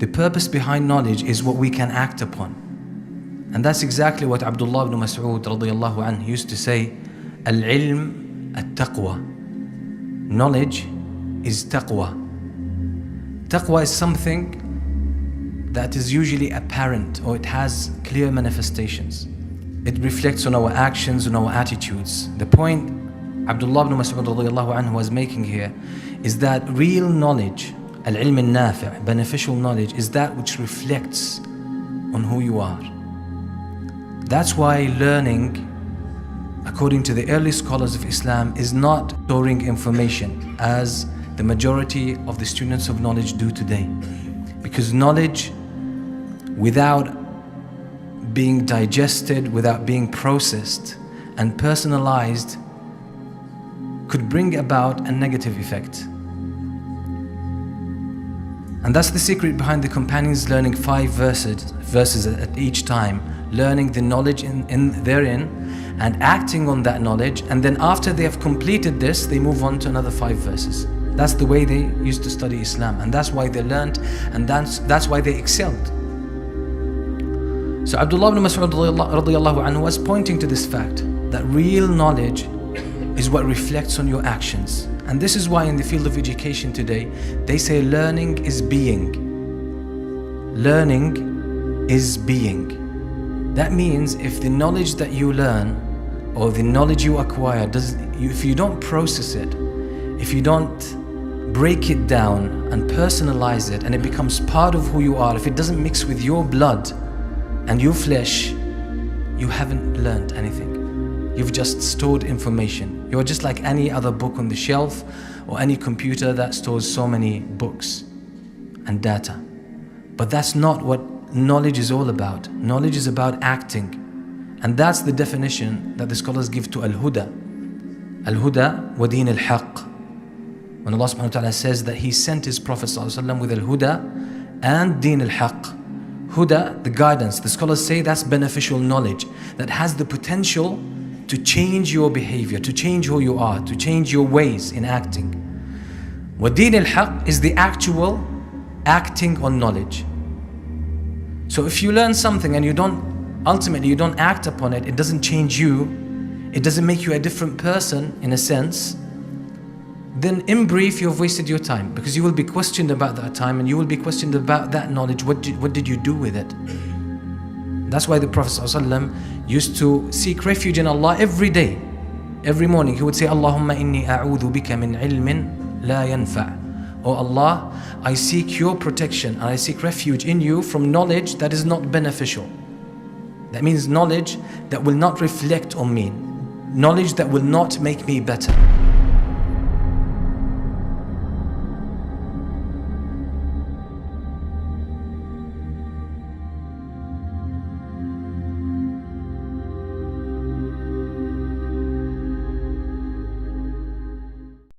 The purpose behind knowledge is what we can act upon. And that's exactly what Abdullah ibn Mas'ud radiyallahu anhu used to say, Al-ilm at-taqwa. Knowledge is taqwa. Taqwa is something that is usually apparent, or it has clear manifestations. It reflects on our actions, on our attitudes. The point Abdullah ibn Mas'ud radiyallahu anhu was making here is that real knowledge, al-ilm al-nafi', beneficial knowledge, is that which reflects on who you are. That's why learning, according to the early scholars of Islam, is not storing information as the majority of the students of knowledge do today. Because knowledge, without being digested, without being processed and personalized, could bring about a negative effect. And that's the secret behind the companions learning 5 verses at each time, learning the knowledge in therein and acting on that knowledge, and then after they have completed this, they move on to another 5 verses. That's the way they used to study Islam, and that's why they learned, and that's why they excelled. So Abdullah ibn Mas'ud radiyallahu anhu was pointing to this fact, that real knowledge is what reflects on your actions. And this is why in the field of education today, they say learning is being. Learning is being. That means if the knowledge that you learn or the knowledge you acquire, if you don't process it, if you don't break it down and personalize it, and it becomes part of who you are, if it doesn't mix with your blood and your flesh, you haven't learned anything. You've just stored information. You're just like any other book on the shelf or any computer that stores so many books and data. But that's not what knowledge is all about. Knowledge is about acting. And that's the definition that the scholars give to al-huda. Al-huda wa deen al-haq. When Allah subhanahu wa ta'ala says that He sent His Prophet ﷺ with al-huda and deen al-haq. Huda, the guidance, the scholars say that's beneficial knowledge that has the potential to change your behavior, to change who you are, to change your ways in acting. Wa deen al-haq is the actual acting on knowledge. So if you learn something and you don't act upon it, it doesn't change you, it doesn't make you a different person in a sense, then in brief you've wasted your time, because you will be questioned about that time and you will be questioned about that knowledge. What did you do with it? That's why the Prophet ﷺ used to seek refuge in Allah every day. Every morning he would say, Allahumma inni a'udhu bika min ilmin la yanfa'. Oh Allah, I seek your protection and I seek refuge in you from knowledge that is not beneficial. That means knowledge that will not reflect on me, knowledge that will not make me better.